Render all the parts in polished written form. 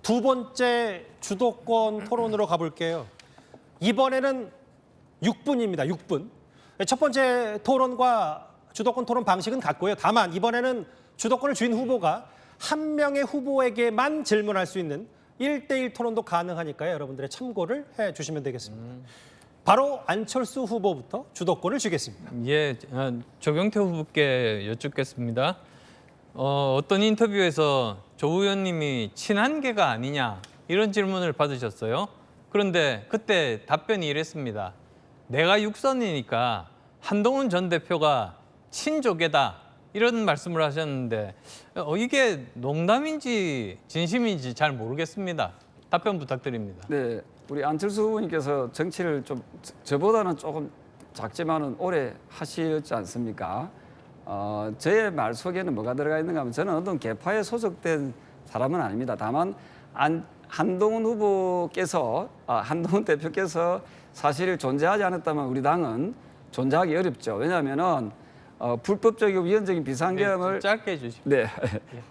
두 번째 주도권 토론으로 가볼게요. 이번에는 6분입니다. 6분. 첫 번째 토론과 주도권 토론 방식은 같고요. 다만 이번에는 주도권을 쥔 후보가 한 명의 후보에게만 질문할 수 있는 1대1 토론도 가능하니까요. 여러분들의 참고를 해주시면 되겠습니다. 바로 안철수 후보부터 주도권을 주겠습니다. 예, 조경태 후보께 여쭙겠습니다. 어떤 인터뷰에서 조 의원님이 친한계가 아니냐 이런 질문을 받으셨어요. 그런데 그때 답변이 이랬습니다. 내가 육선이니까 한동훈 전 대표가 친조계다 이런 말씀을 하셨는데 이게 농담인지 진심인지 잘 모르겠습니다. 답변 부탁드립니다. 네, 우리 안철수 후보님께서 정치를 좀 저보다는 조금 작지만은 오래 하셨지 않습니까? 제 말 속에는 뭐가 들어가 있는가 하면 저는 어떤 계파에 소속된 사람은 아닙니다. 다만 한동훈 후보께서 한동훈 대표께서 사실 존재하지 않았다면 우리 당은 존재하기 어렵죠. 왜냐하면은 불법적이고 위헌적인 비상계엄을 네, 짧게 해주십시오. 네,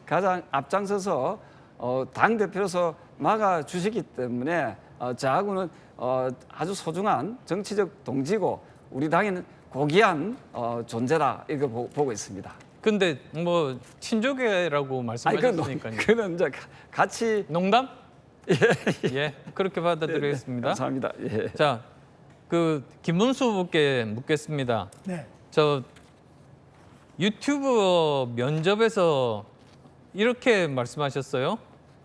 가장 앞장서서 당 대표로서 막아 주시기 때문에 저하고는 아주 소중한 정치적 동지고 우리 당에는 고귀한 존재다 이렇게 보고 있습니다. 근데 뭐 친조계라고 말씀하셨으니까요. 그는 이제 같이 농담? 예, 그렇게 받아들이겠습니다. 감사합니다. 예. 자, 김문수 후보께 묻겠습니다. 네. 저 유튜브 면접에서 이렇게 말씀하셨어요.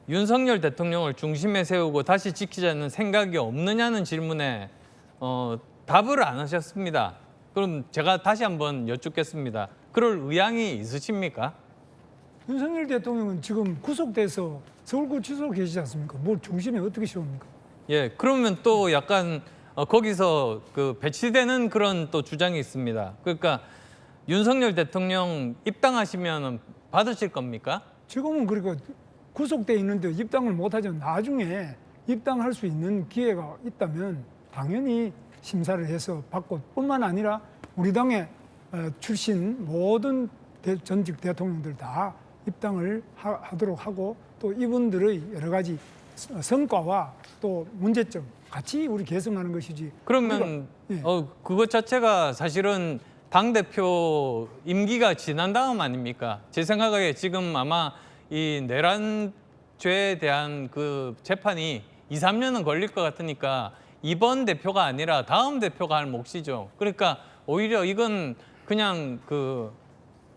윤석열 대통령을 중심에 세우고 다시 지키자는 생각이 없느냐는 질문에 답을 안 하셨습니다. 그럼 제가 다시 한번 여쭙겠습니다. 그럴 의향이 있으십니까? 윤석열 대통령은 지금 구속돼서 서울구치소로 계시지 않습니까? 뭘 중심에 어떻게 세웁니까? 예, 그러면 또 약간 거기서 배치되는 그런 또 주장이 있습니다. 그러니까 윤석열 대통령 입당하시면 받으실 겁니까? 지금은 그러니까 구속돼 있는데 입당을 못하죠. 나중에 입당할 수 있는 기회가 있다면 당연히 심사를 해서 받고 뿐만 아니라 우리 당의 출신 모든 전직 대통령들 다 입당을 하도록 하고 또 이분들의 여러 가지 성과와 또 문제점 같이 우리 개선하는 것이지. 그러면 예. 그것 자체가 사실은 당대표 임기가 지난 다음 아닙니까? 제 생각에 지금 아마 이 내란죄에 대한 그 재판이 2, 3년은 걸릴 것 같으니까 이번 대표가 아니라 다음 대표가 할 몫이죠. 그러니까 오히려 이건 그냥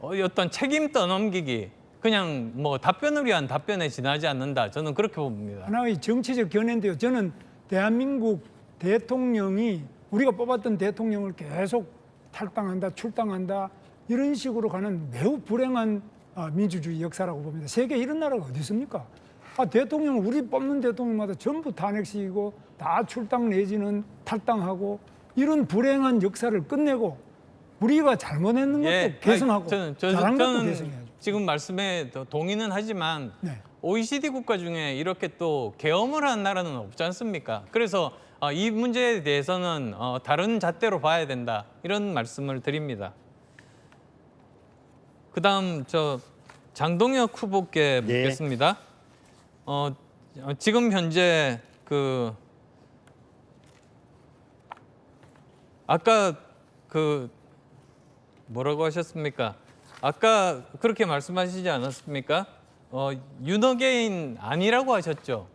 어떤 책임 떠넘기기, 그냥 뭐 답변을 위한 답변에 지나지 않는다. 저는 그렇게 봅니다. 하나의 정치적 견해인데요. 저는 대한민국 대통령이 우리가 뽑았던 대통령을 계속 탈당한다, 출당한다 이런 식으로 가는 매우 불행한 민주주의 역사라고 봅니다. 세계에 이런 나라가 어디 있습니까? 대통령을 우리 뽑는 대통령마다 전부 탄핵시키고 다 출당 내지는 탈당하고 이런 불행한 역사를 끝내고 우리가 잘못했는 것도 개선하고 잘한 것도 개선해야죠. 지금 말씀에 동의는 하지만 네. OECD 국가 중에 이렇게 또 계엄을 한 나라는 없지 않습니까? 그래서 이 문제에 대해서는 다른 잣대로 봐야 된다 이런 말씀을 드립니다. 그다음 장동혁 후보께 묻겠습니다. 지금 현재 아까 뭐라고 하셨습니까? 아까 그렇게 말씀하시지 않았습니까? 윤호개인 아니라고 하셨죠?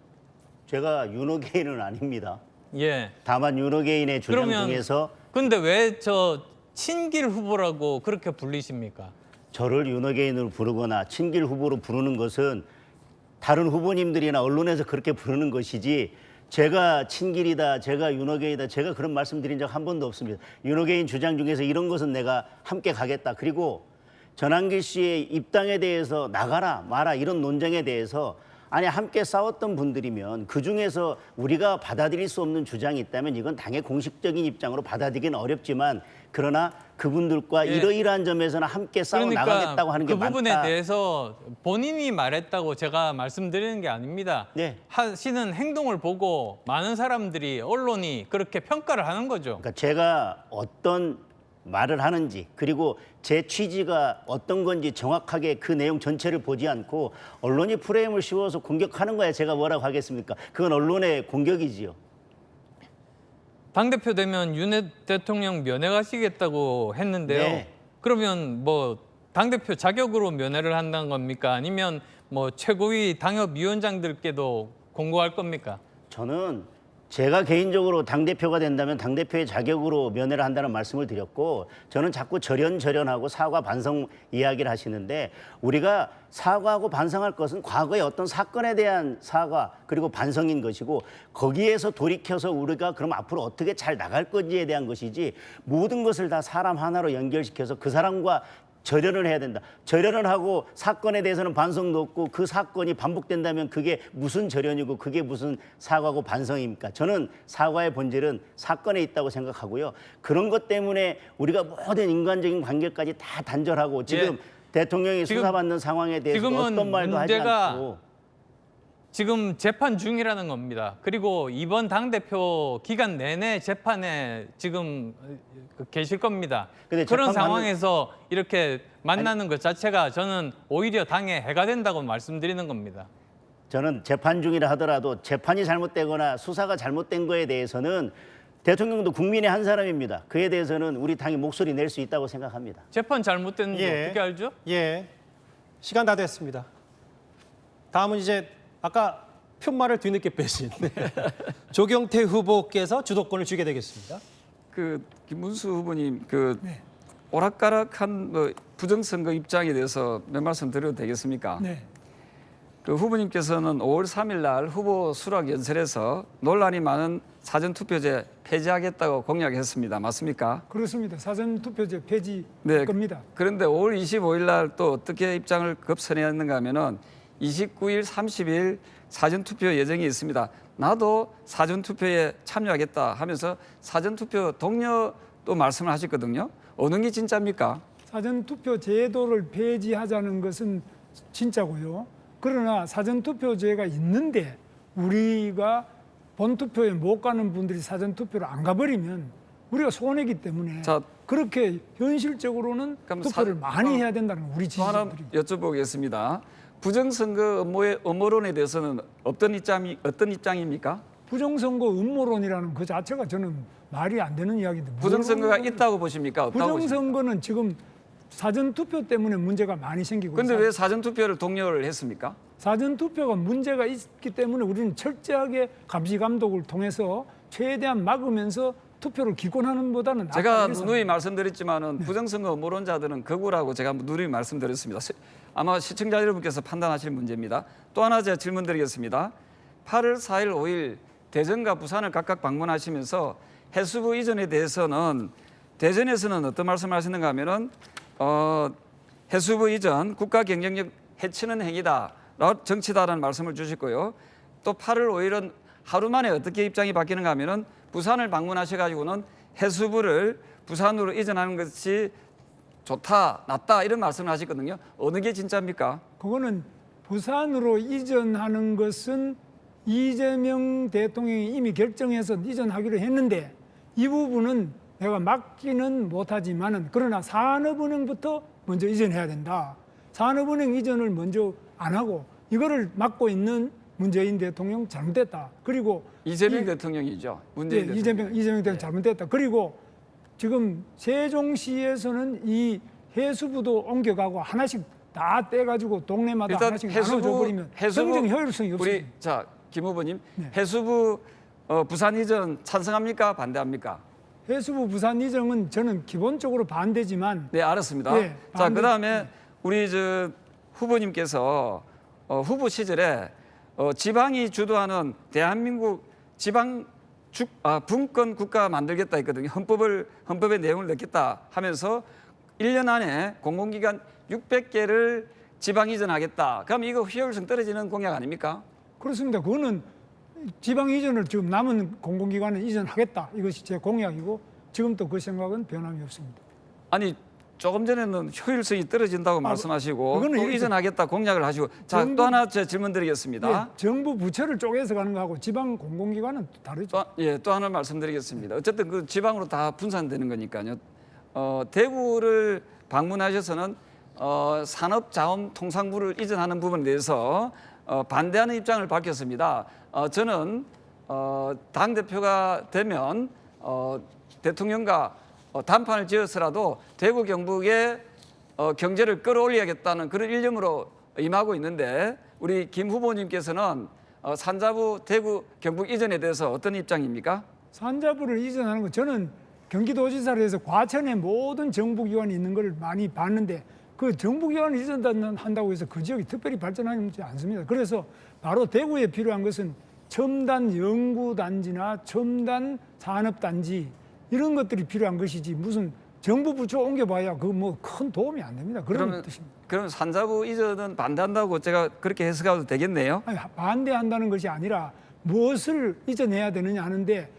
제가 윤호개인은 아닙니다. 예. 다만 윤호개인의 주장 중에서 근데 왜 친길 후보라고 그렇게 불리십니까? 저를 윤호개인으로 부르거나 친길 후보로 부르는 것은 다른 후보님들이나 언론에서 그렇게 부르는 것이지 제가 친길이다, 제가 윤호개인이다, 제가 그런 말씀 드린 적 한 번도 없습니다. 윤호개인 주장 중에서 이런 것은 내가 함께 가겠다. 그리고 전한길 씨의 입당에 대해서 나가라 마라 이런 논쟁에 대해서 함께 싸웠던 분들이면 그중에서 우리가 받아들일 수 없는 주장이 있다면 이건 당의 공식적인 입장으로 받아들이기는 어렵지만 그러나 그분들과 이러이러한 점에서는 함께 싸워 나가겠다고 하는 게 그 부분에 많다. 대해서 본인이 말했다고 제가 말씀드리는 게 아닙니다. 네. 하시는 행동을 보고 많은 사람들이 언론이 그렇게 평가를 하는 거죠. 그러니까 제가 어떤 말을 하는지 그리고 제 취지가 어떤 건지 정확하게 그 내용 전체를 보지 않고 언론이 프레임을 씌워서 공격하는 거야 제가 뭐라고 하겠습니까? 그건 언론의 공격이지요. 당대표 되면 윤 대통령 면회 가시겠다고 했는데요. 네. 그러면 뭐 당대표 자격으로 면회를 한다는 겁니까? 아니면 뭐 최고위 당협위원장들께도 공고할 겁니까? 저는 제가 개인적으로 당대표가 된다면 당대표의 자격으로 면회를 한다는 말씀을 드렸고 저는 자꾸 절연하고 사과 반성 이야기를 하시는데 우리가 사과하고 반성할 것은 과거의 어떤 사건에 대한 사과 그리고 반성인 것이고 거기에서 돌이켜서 우리가 그럼 앞으로 어떻게 잘 나갈 건지에 대한 것이지 모든 것을 다 사람 하나로 연결시켜서 그 사람과 절연을 해야 된다. 절연을 하고 사건에 대해서는 반성도 없고 그 사건이 반복된다면 그게 무슨 절연이고 그게 무슨 사과고 반성입니까? 저는 사과의 본질은 사건에 있다고 생각하고요. 그런 것 때문에 우리가 모든 인간적인 관계까지 다 단절하고 지금 대통령이 수사받는 상황에 대해서 지금은 어떤 말도 하지 문제가 않고 지금 재판 중이라는 겁니다. 그리고 이번 당대표 기간 내내 재판에 지금 계실 겁니다. 근데 그런 재판 상황에서 이렇게 만나는 것 자체가 저는 오히려 당에 해가 된다고 말씀드리는 겁니다. 저는 재판 중이라 하더라도 재판이 잘못되거나 수사가 잘못된 거에 대해서는 대통령도 국민의 한 사람입니다. 그에 대해서는 우리 당이 목소리 낼 수 있다고 생각합니다. 재판 잘못된 거 예. 어떻게 알죠? 예, 시간 다 됐습니다. 다음은 이제 아까 푯말을 뒤늦게 빼신 조경태 후보께서 주도권을 쥐게 되겠습니다. 그 김문수 후보님 그 오락가락한 뭐 부정선거 입장에 대해서 몇 말씀 드려도 되겠습니까? 네. 그 후보님께서는 5월 3일 날 후보 수락 연설에서 논란이 많은 사전투표제 폐지하겠다고 공약했습니다. 맞습니까? 그렇습니다. 사전투표제 폐지할 네. 겁니다. 그런데 5월 25일 날 또 어떻게 입장을 급선회했는가 하면은 29일, 30일 사전투표 예정이 있습니다. 나도 사전투표에 참여하겠다 하면서 사전투표 독려도 말씀을 하셨거든요. 어느 게 진짜입니까? 사전투표 제도를 폐지하자는 것은 진짜고요. 그러나 사전투표제가 있는데 우리가 본투표에 못 가는 분들이 사전투표를 안 가버리면 우리가 손해기 때문에 자, 그렇게 현실적으로는 그럼 투표를 많이 해야 된다는 거 우리 또 하나 지지자들이. 여쭤보겠습니다. 부정선거 음모론에 대해서는 어떤 입장입니까? 부정선거 음모론이라는 그 자체가 저는 말이 안 되는 이야기인데. 부정선거가 있다고 보십니까? 없다고 보십니까? 부정선거는 지금 사전투표 때문에 문제가 많이 생기고 그런데 있어요. 왜 사전투표를 독려를 했습니까? 사전투표가 문제가 있기 때문에 우리는 철저하게 감시감독을 통해서 최대한 막으면서 투표를 기권하는 보다는 제가 누누이 말씀드렸지만은 부정선거 음모론자들은 극우라고 제가 누누이 말씀드렸습니다. 아마 시청자 여러분께서 판단하실 문제입니다. 또 하나 제가 질문드리겠습니다. 8월 4일, 5일 대전과 부산을 각각 방문하시면서 해수부 이전에 대해서는 대전에서는 어떤 말씀을 하시는가 하면은 해수부 이전 국가 경쟁력 해치는 행위다, 정치다라는 말씀을 주셨고요. 또 8월 5일은 하루 만에 어떻게 입장이 바뀌는가 하면은 부산을 방문하셔가지고는 해수부를 부산으로 이전하는 것이 좋다, 낫다 이런 말씀을 하셨거든요. 어느 게 진짜입니까? 그거는 부산으로 이전하는 것은 이재명 대통령이 이미 결정해서 이전하기로 했는데 이 부분은 내가 막지는 못하지만은 그러나 산업은행부터 먼저 이전해야 된다. 산업은행 이전을 먼저 안 하고 이거를 막고 있는 문재인 대통령 잘못됐다. 그리고 이재명 대통령이죠. 문재인 대통령. 이재명 대통령 잘못됐다. 그리고 지금 세종시에서는 이 해수부도 옮겨가고 하나씩 다 떼가지고 동네마다 일단 하나씩 나눠줘 버리면 경쟁 효율성이 없습니다. 우리 김 후보님 해수부 부산 이전 찬성합니까? 반대합니까? 해수부 부산 이전은 저는 기본적으로 반대지만 네, 알았습니다. 네, 자, 반대. 그다음에 우리 후보님께서 후보 시절에 지방이 주도하는 대한민국 분권 국가 만들겠다 했거든요. 헌법의 내용을 넣겠다 하면서 1년 안에 공공기관 600개를 지방 이전하겠다. 그럼 이거 효율성 떨어지는 공약 아닙니까? 그렇습니다. 그거는 지방 이전을 지금 남은 공공기관에 이전하겠다. 이것이 제 공약이고 지금도 그 생각은 변함이 없습니다. 아니 조금 전에는 효율성이 떨어진다고 말씀하시고 그거는 또 이렇게 이전하겠다 공약을 하시고 자, 또 하나 제 질문 드리겠습니다. 예, 정부 부처를 쪼개서 가는 거하고 지방 공공기관은 다르죠. 또 하나 말씀드리겠습니다. 어쨌든 그 지방으로 다 분산되는 거니까요. 대구를 방문하셔서는 산업자원통상부를 이전하는 부분에 대해서 반대하는 입장을 밝혔습니다. 저는 당대표가 되면 대통령과 담판을 지어서라도 대구 경북의 경제를 끌어올려야겠다는 그런 일념으로 임하고 있는데 우리 김 후보님께서는 산자부 대구 경북 이전에 대해서 어떤 입장입니까? 산자부를 이전하는 거 저는 경기도지사로 해서 과천에 모든 정부기관이 있는 걸 많이 봤는데 그 정부기관 이전한다고 해서 그 지역이 특별히 발전하지 않습니다. 그래서 바로 대구에 필요한 것은 첨단 연구단지나 첨단 산업단지 이런 것들이 필요한 것이지 무슨 정부 부처 옮겨봐야 그 뭐 큰 도움이 안 됩니다. 그런 뜻입니다. 그럼 산자부 이전은 반대한다고 제가 그렇게 해석해도 되겠네요? 아니, 반대한다는 것이 아니라 무엇을 이전해야 되느냐 하는데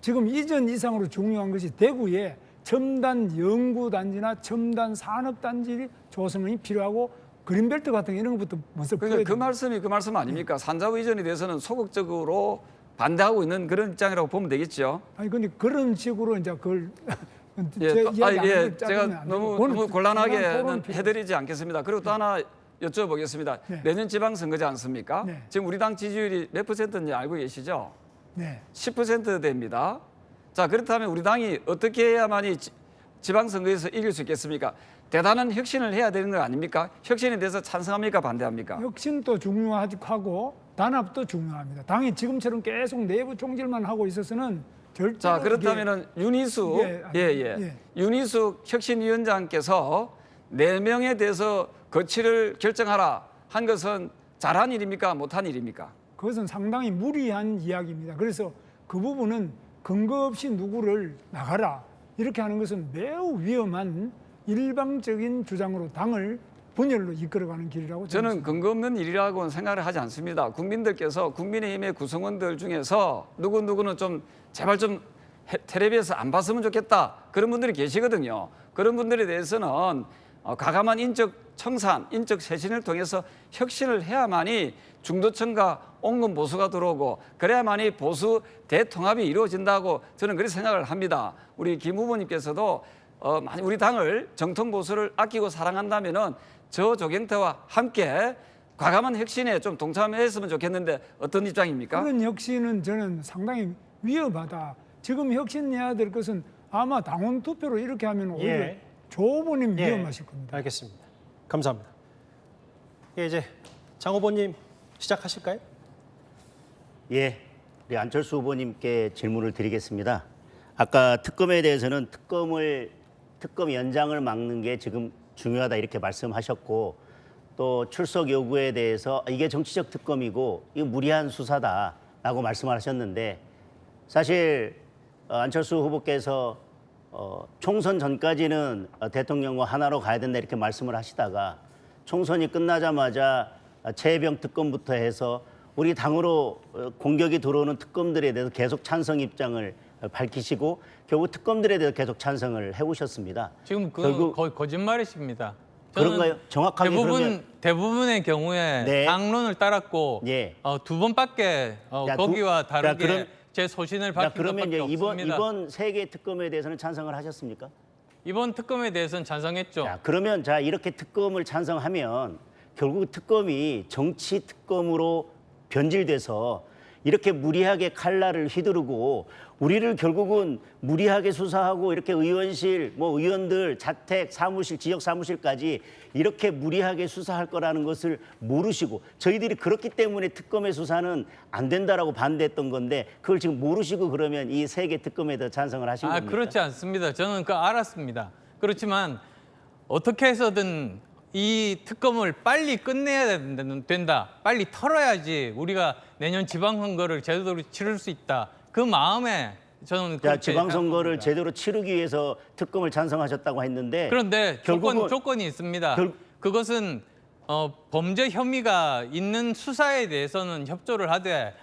지금 이전 이상으로 중요한 것이 대구에 첨단 연구단지나 첨단 산업단지 조성이 필요하고 그린벨트 같은 이런 것부터 먼저 그러니까 그 말씀 아닙니까? 산자부 이전에 대해서는 소극적으로 반대하고 있는 그런 입장이라고 보면 되겠죠. 아니 근데 그런 식으로 이제 그걸 제가 너무 곤란하게 해드리지 않겠습니다. 그리고 또 하나 여쭤보겠습니다. 네. 내년 지방선거지 않습니까? 네. 지금 우리 당 지지율이 몇 %인지 알고 계시죠? 네. 10%대입니다. 자, 그렇다면 우리 당이 어떻게 해야만이 지방선거에서 이길 수 있겠습니까? 대단한 혁신을 해야 되는 거 아닙니까? 혁신에 대해서 찬성합니까? 반대합니까? 혁신도 중요하고 단합도 중요합니다. 당이 지금처럼 계속 내부 총질만 하고 있어서는 절대로 자, 그렇다면은 윤희숙 윤희숙 혁신위원장께서 4명에 대해서 거취를 결정하라 한 것은 잘한 일입니까? 못한 일입니까? 그것은 상당히 무리한 이야기입니다. 그래서 그 부분은 근거 없이 누구를 나가라 이렇게 하는 것은 매우 위험한 일방적인 주장으로 당을 분열로 이끌어가는 길이라고 저는 근거 없는 일이라고는 생각을 하지 않습니다. 국민들께서 국민의힘의 구성원들 중에서 누구는 좀 제발 좀 텔레비에서 안 봤으면 좋겠다 그런 분들이 계시거든요. 그런 분들에 대해서는 과감한 인적 청산, 인적 쇄신을 통해서 혁신을 해야만이 중도층과 온건 보수가 들어오고 그래야만이 보수 대통합이 이루어진다고 저는 그렇게 생각을 합니다. 우리 김 후보님께서도 우리 당을 정통 보수를 아끼고 사랑한다면은 저 조경태와 함께 과감한 혁신에 좀 동참했으면 좋겠는데 어떤 입장입니까? 그런 혁신은 저는 상당히 위험하다. 지금 혁신해야 될 것은 아마 당원 투표로 이렇게 하면 오히려 조 후보님 위험하실 겁니다. 알겠습니다. 감사합니다. 이제 장 후보님 시작하실까요? 예, 우리 안철수 후보님께 질문을 드리겠습니다. 아까 특검에 대해서는 특검 연장을 막는 게 지금 중요하다 이렇게 말씀하셨고 또 출석 요구에 대해서 이게 정치적 특검이고 이거 무리한 수사다라고 말씀을 하셨는데 사실 안철수 후보께서 총선 전까지는 대통령과 하나로 가야 된다 이렇게 말씀을 하시다가 총선이 끝나자마자 최혜병 특검부터 해서 우리 당으로 공격이 들어오는 특검들에 대해서 계속 찬성 입장을 밝히시고 결국 특검들에 대해서 계속 찬성을 해오셨습니다. 지금 결국 거의 거짓말이십니다. 그런가요? 정확하게 그러면 대부분의 경우에 네. 당론을 따랐고 예. 2번밖에 거기와 다르게 제 소신을 밝힌 그러면 것밖에 이제 없습니다. 이번 세 개 특검에 대해서는 찬성을 하셨습니까? 이번 특검에 대해서는 찬성했죠. 자, 그러면 자 이렇게 특검을 찬성하면 결국 특검이 정치 특검으로 변질돼서 이렇게 무리하게 칼날을 휘두르고 우리를 결국은 무리하게 수사하고 이렇게 의원실, 의원들 자택, 사무실, 지역 사무실까지 이렇게 무리하게 수사할 거라는 것을 모르시고 저희들이 그렇기 때문에 특검의 수사는 안 된다라고 반대했던 건데 그걸 지금 모르시고 그러면 이 세 개 특검에 더 찬성을 하신 겁니까? 그렇지 않습니다. 저는 그거 알았습니다. 그렇지만 어떻게 해서든 이 특검을 빨리 끝내야 된다. 빨리 털어야지 우리가 내년 지방선거를 제대로 치를 수 있다. 그 마음에 저는 그렇게 지방선거를 생각합니다. 제대로 치르기 위해서 특검을 찬성하셨다고 했는데 그런데 결국은 조건이 있습니다. 결- 그것은 범죄 혐의가 있는 수사에 대해서는 협조를 하되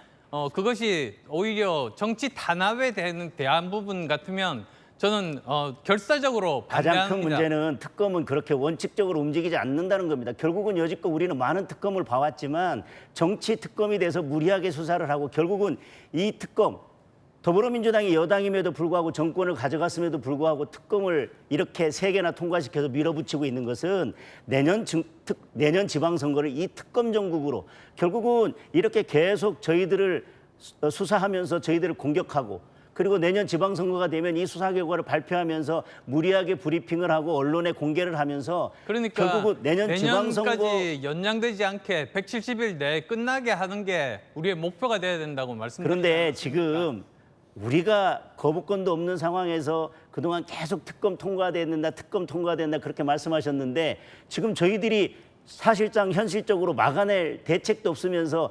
그것이 오히려 정치 단합에 대한 부분 같으면 저는 결사적으로 가장 반대합니다. 큰 문제는 특검은 그렇게 원칙적으로 움직이지 않는다는 겁니다. 결국은 여지껏 우리는 많은 특검을 봐왔지만 정치 특검이 돼서 무리하게 수사를 하고 결국은 이 특검 더불어민주당이 여당임에도 불구하고 정권을 가져갔음에도 불구하고 특검을 이렇게 3개나 통과시켜서 밀어붙이고 있는 것은 내년 지방선거를 이 특검 정국으로 결국은 이렇게 계속 저희들을 수사하면서 저희들을 공격하고 그리고 내년 지방선거가 되면 이 수사 결과를 발표하면서 무리하게 브리핑을 하고 언론에 공개를 하면서 그러니까 결국은 내년 지방선거 내년까지 연장되지 않게 170일 내에 끝나게 하는 게 우리의 목표가 돼야 된다고 말씀드립니다. 그런데 지금 우리가 거부권도 없는 상황에서 그동안 계속 특검 통과된다, 특검 통과된다 그렇게 말씀하셨는데 지금 저희들이 사실상 현실적으로 막아낼 대책도 없으면서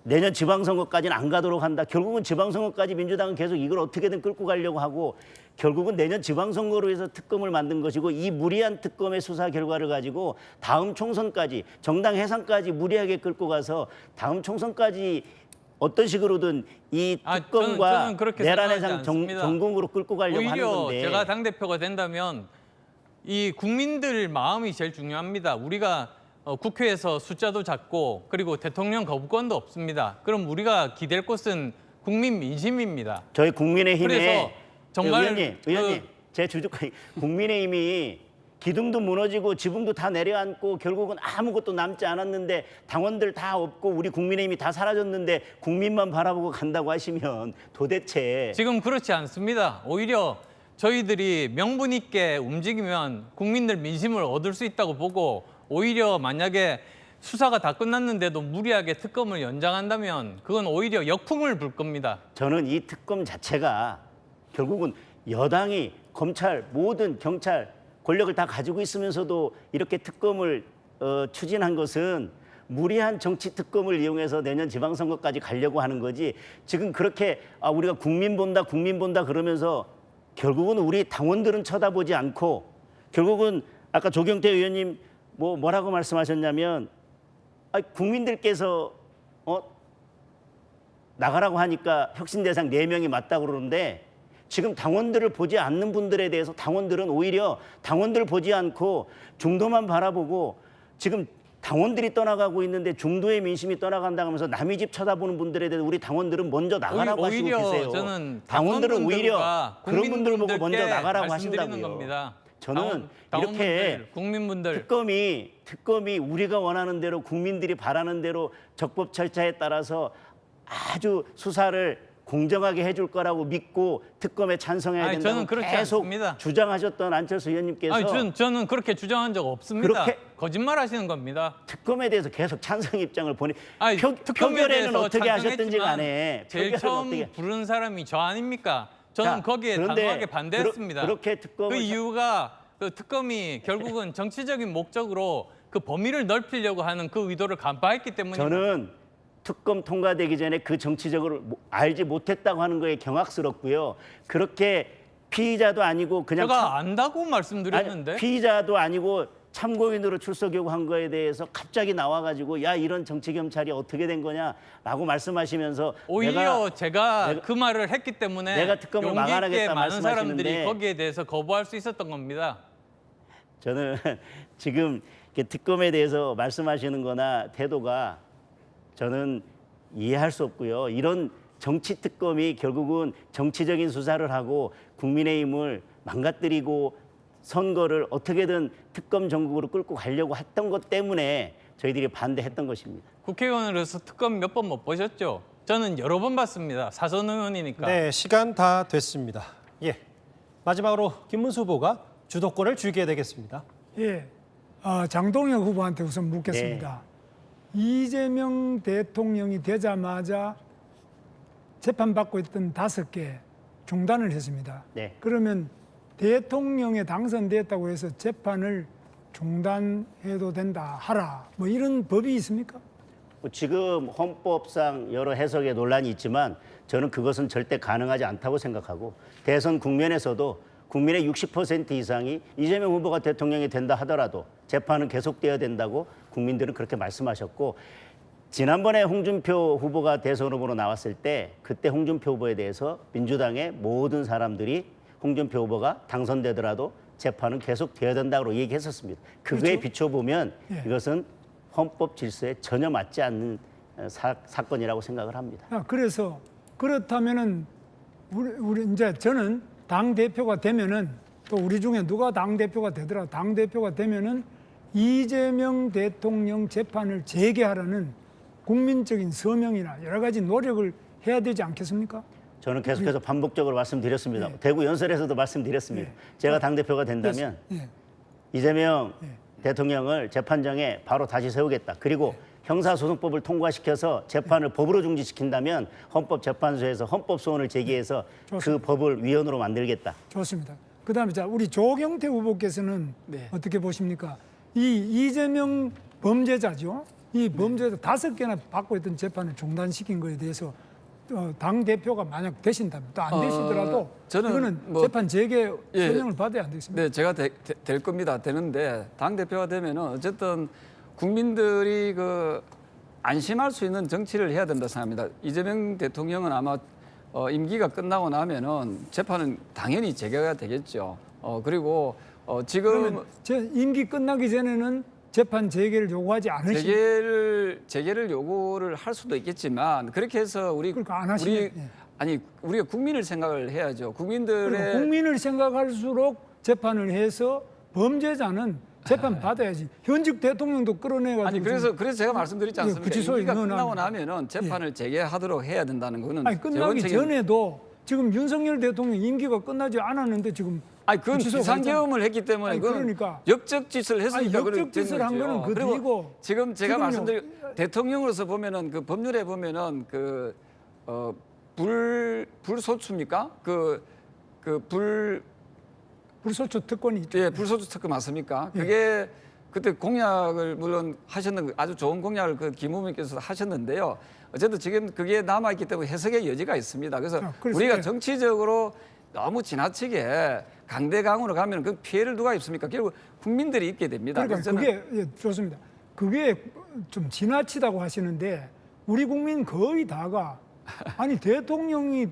내년 지방선거까지는 안 가도록 한다. 결국은 지방선거까지 민주당은 계속 이걸 어떻게든 끌고 가려고 하고 결국은 내년 지방선거로 해서 특검을 만든 것이고 이 무리한 특검의 수사 결과를 가지고 다음 총선까지 정당 해산까지 무리하게 끌고 가서 다음 총선까지 어떤 식으로든 이 특검과 저는 그렇게 내란 생각하지 해상 않습니다. 전공으로 끌고 가려고 하는 오히려 건데 제가 당대표가 된다면 이 국민들 마음이 제일 중요합니다. 우리가 국회에서 숫자도 작고 그리고 대통령 거부권도 없습니다. 그럼 우리가 기댈 곳은 국민 민심입니다. 저희 국민의힘에 그래서 정말 의원님 제 주주가 국민의힘이 기둥도 무너지고 지붕도 다 내려앉고 결국은 아무것도 남지 않았는데 당원들 다 없고 우리 국민의힘이 다 사라졌는데 국민만 바라보고 간다고 하시면 도대체 지금 그렇지 않습니다. 오히려 저희들이 명분 있게 움직이면 국민들 민심을 얻을 수 있다고 보고 오히려 만약에 수사가 다 끝났는데도 무리하게 특검을 연장한다면 그건 오히려 역풍을 불 겁니다. 저는 이 특검 자체가 결국은 여당이 검찰 모든 경찰 권력을 다 가지고 있으면서도 이렇게 특검을 추진한 것은 무리한 정치 특검을 이용해서 내년 지방선거까지 가려고 하는 거지 지금 그렇게 우리가 국민 본다 그러면서 결국은 우리 당원들은 쳐다보지 않고 결국은 아까 조경태 의원님 뭐라고 말씀하셨냐면 국민들께서 나가라고 하니까 혁신대상 4명이 맞다고 그러는데 지금 당원들을 보지 않는 분들에 대해서 당원들은 오히려 당원들 보지 않고 중도만 바라보고 지금 당원들이 떠나가고 있는데 중도의 민심이 떠나간다고 하면서 남의 집 쳐다보는 분들에 대해서 우리 당원들은 먼저 나가라고 하시고 오히려 계세요. 저는 당원들은 오히려 당원분들과 그런 분들 보고 먼저 국민분들께 나가라고 말씀드리는 하신다고요. 겁니다. 저는 당원분들, 이렇게 국민분들 특검이 우리가 원하는 대로 국민들이 바라는 대로 적법 절차에 따라서 아주 수사를 공정하게 해줄 거라고 믿고 특검에 찬성해야 아니, 된다고 저는 그렇지 계속 않습니다. 주장하셨던 안철수 의원님께서 아니, 저는 그렇게 주장한 적 없습니다. 그렇게- 거짓말하시는 겁니다. 특검에 대해서 계속 찬성 입장을 보내 아니, 특검에 표결에는 대해서 어떻게 하셨든지 찬성했지만 간에 제일 표결은 처음 어떻게 부른 사람이 저 아닙니까? 저는 자, 거기에 그런데 단호하게 반대했습니다. 그렇게 특검을 그 이유가 그 특검이 결국은 정치적인 목적으로 그 범위를 넓히려고 하는 그 의도를 간파했기 때문입니다. 저는 특검 통과되기 전에 그 정치적으로 알지 못했다고 하는 거에 경악스럽고요. 그렇게 피의자도 아니고 그냥 제가 안다고 말씀드렸는데 피의자도 아니고 참고인으로 출석 요구한 거에 대해서 갑자기 나와가지고 야 이런 정치 경찰이 어떻게 된 거냐라고 말씀하시면서 오히려 제가 그 말을 했기 때문에 내가 특검을 용기 있게 막아내겠다 많은 사람들이 말씀하시는데 거기에 대해서 거부할 수 있었던 겁니다. 저는 지금 이렇게 특검에 대해서 말씀하시는 거나 태도가 저는 이해할 수 없고요. 이런 정치 특검이 결국은 정치적인 수사를 하고 국민의힘을 망가뜨리고 선거를 어떻게든 특검 전국으로 끌고 가려고 했던 것 때문에 저희들이 반대했던 것입니다. 국회의원으로서 특검 몇 번 못 보셨죠? 저는 여러 번 봤습니다. 사선 의원이니까. 네, 시간 다 됐습니다. 예, 마지막으로 김문수 후보가 주도권을 쥐게 되겠습니다. 예, 장동혁 후보한테 우선 묻겠습니다. 이재명 대통령이 되자마자 재판받고 있던 5개 중단을 했습니다. 네. 그러면 대통령에 당선됐다고 해서 재판을 중단해도 된다, 하라, 뭐 이런 법이 있습니까? 지금 헌법상 여러 해석의 논란이 있지만 저는 그것은 절대 가능하지 않다고 생각하고 대선 국면에서도 국민의 60% 이상이 이재명 후보가 대통령이 된다 하더라도 재판은 계속돼야 된다고 국민들은 그렇게 말씀하셨고 지난번에 홍준표 후보가 대선 후보로 나왔을 때 그때 홍준표 후보에 대해서 민주당의 모든 사람들이 홍준표 후보가 당선되더라도 재판은 계속돼야 된다고 얘기했었습니다. 그거에 그렇죠? 비춰보면 예. 이것은 헌법 질서에 전혀 맞지 않는 사건이라고 생각을 합니다. 그래서 그렇다면은 우리 이제 저는 당 대표가 되면은 또 우리 중에 누가 당 대표가 되더라 당 대표가 되면은 이재명 대통령 재판을 재개하라는 국민적인 서명이나 여러 가지 노력을 해야 되지 않겠습니까? 저는 계속해서 반복적으로 말씀드렸습니다. 예. 대구 연설에서도 말씀드렸습니다. 예. 제가 당대표가 된다면 예. 이재명 예. 대통령을 재판장에 바로 다시 세우겠다. 그리고 형사소송법을 통과시켜서 재판을 법으로 중지시킨다면 헌법재판소에서 헌법소원을 제기해서 그 법을 위헌으로 만들겠다. 좋습니다. 그다음에 자 우리 조경태 후보께서는 네. 어떻게 보십니까? 이 이재명 범죄자죠. 이 범죄자 5개나 받고 있던 재판을 중단시킨 거에 대해서 당 대표가 만약 되신다면 또 안 되시더라도 저는 이거는 뭐- 재판 재개 예. 서명을 받아야 안 되겠습니까? 네, 제가 될 겁니다. 되는데 당 대표가 되면은 어쨌든 국민들이 그 안심할 수 있는 정치를 해야 된다 생각합니다. 이재명 대통령은 아마 임기가 끝나고 나면은 재판은 당연히 재개가 되겠죠. 그리고 지금 그러면 제 임기 끝나기 전에는 재판 재개를 요구하지 않으시 재개를 요구를 할 수도 있겠지만 그렇게 해서 그러니까 안 하시네. 예. 아니 우리가 국민을 생각을 해야죠. 국민들의 그리고 국민을 생각할수록 재판을 해서 범죄자는 재판 받아야지. 현직 대통령도 끌어내가지고 아니 그래서 제가 말씀드리지 예, 않습니까? 구치소에 임기가 넣어놔. 끝나고 나면은 재판을 재개하도록 해야 된다는 거는 아니 끝나기 재원적인- 전에도 지금 윤석열 대통령 임기가 끝나지 않았는데 지금 아니 그건 구치소에 비상계엄을 했기 때문에 아니, 그건 그러니까. 역적짓을 했으니까 아니, 역적짓을 한 거는 그 그리고 뒤고 지금 제가 지금요. 말씀드린 대통령으로서 보면은 그 법률에 보면은 불소추입니까? 불소추 특권이 있죠. 예, 불소추 특권 맞습니까? 그게 그때 공약을 물론 하셨는 아주 좋은 공약을 그 김 의원께서 하셨는데요. 어쨌든 지금 그게 남아 있기 때문에 해석의 여지가 있습니다. 그래서 자, 그래서 우리가 예. 정치적으로 너무 지나치게 강대강으로 가면 그 피해를 누가 입습니까? 결국 국민들이 입게 됩니다. 그러니까 그래서 그게 예, 좋습니다. 그게 좀 지나치다고 하시는데 우리 국민 거의 다가 아니 대통령이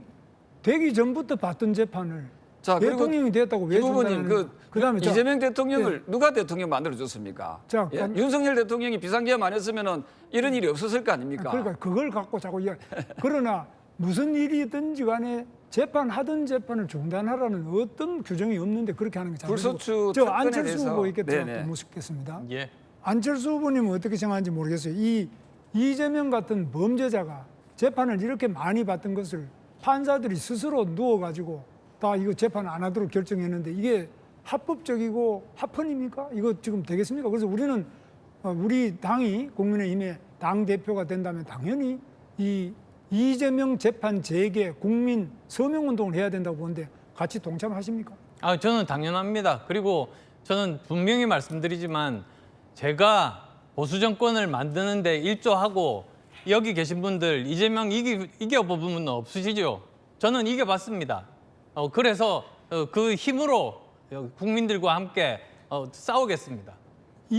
되기 전부터 받던 재판을 자, 그리고 대통령이 됐다고 왜 김 후보님 준다는 그다음에 자, 이재명 대통령을 누가 대통령 만들어 줬습니까? 자, 예? 그럼- 윤석열 대통령이 비상계엄 안 했으면은 이런 일이 없었을 거 아닙니까? 그러니까 그걸 갖고 자꾸 이야기. 그러나 무슨 일이든지 간에 재판하던 재판을 중단하라는 어떤 규정이 없는데 그렇게 하는 게 잘못이고. 불소추 저 특권에 안철수 대해서- 후보에게 네네. 묻겠습니다. 예. 안철수 후보님은 어떻게 생각하는지 모르겠어요. 이 이재명 같은 범죄자가 재판을 이렇게 많이 받던 것을 판사들이 스스로 누워가지고 다 이거 재판 안 하도록 결정했는데 이게 합법적이고 합헌입니까? 이거 지금 되겠습니까? 그래서 우리는 우리 당이 국민의힘의 당 대표가 된다면 당연히 이 이재명 재판 재개 국민 서명 운동을 해야 된다고 보는데 같이 동참하십니까? 저는 당연합니다. 그리고 저는 분명히 말씀드리지만 제가 보수 정권을 만드는데 일조하고 여기 계신 분들 이재명 이겨본 분은 없으시죠? 저는 이겨봤습니다. 그래서 그 힘으로 국민들과 함께 싸우겠습니다.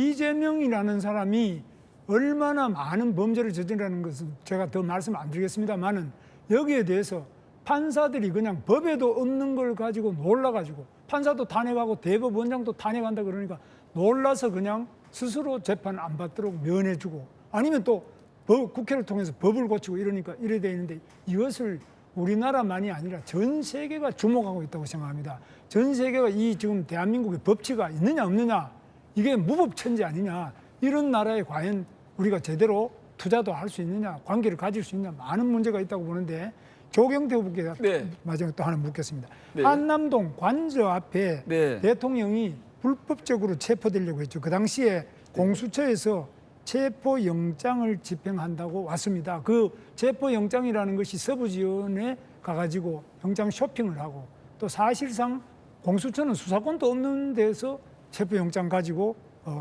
이재명이라는 사람이 얼마나 많은 범죄를 저지르는 것은 제가 더 말씀 안 드리겠습니다만은 여기에 대해서 판사들이 그냥 법에도 없는 걸 가지고 놀라가지고 판사도 탄핵하고 대법원장도 탄핵한다 그러니까 놀라서 그냥 스스로 재판 안 받도록 면해주고 아니면 또 국회를 통해서 법을 고치고 이러니까 이래 돼 있는데 이것을 우리나라만이 아니라 전 세계가 주목하고 있다고 생각합니다. 전 세계가 이 지금 대한민국의 법치가 있느냐 없느냐 이게 무법천지 아니냐 이런 나라에 과연 우리가 제대로 투자도 할 수 있느냐 관계를 가질 수 있느냐 많은 문제가 있다고 보는데 조경태 후보께서 네. 마지막에 또 하나 묻겠습니다. 네. 한남동 관저 앞에 네. 대통령이 불법적으로 체포되려고 했죠. 그 당시에 공수처에서 체포영장을 집행한다고 왔습니다. 그 체포영장이라는 것이 서부지원에 가가지고 영장 쇼핑을 하고 또 사실상 공수처는 수사권도 없는 데서 체포영장 가지고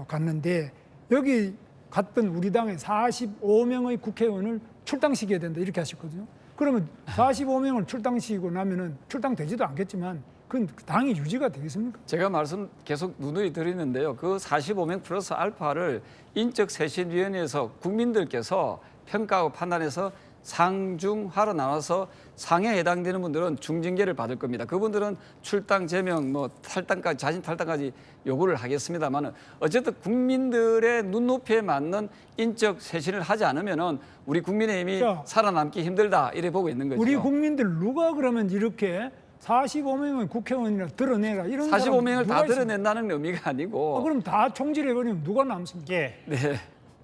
갔는데 여기 갔던 우리 당의 45명의 국회의원을 출당시켜야 된다 이렇게 하셨거든요. 그러면 45명을 출당시키고 나면은 출당되지도 않겠지만 그건 당이 유지가 되겠습니까? 제가 말씀 계속 누누이 드리는데요. 그 45명 플러스 알파를 인적쇄신위원회에서 국민들께서 평가하고 판단해서 상중하로 나눠서 상에 해당되는 분들은 중징계를 받을 겁니다. 그분들은 출당 제명, 뭐 탈당까지 자진 탈당까지 요구를 하겠습니다만은 어쨌든 국민들의 눈높이에 맞는 인적 쇄신을 하지 않으면은 우리 국민의힘이 자, 살아남기 힘들다 이래 보고 있는 거죠. 우리 국민들 누가 그러면 이렇게 45명의 국회의원이나 드러내라 이런 45명을 다 사람 누가 있습니까? 드러낸다는 의미가 아니고 그럼 다 총질해버리면 누가 남습니까? 예, 네.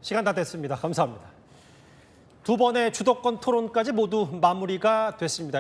시간 다 됐습니다. 감사합니다. 두 번의 주도권 토론까지 모두 마무리가 됐습니다.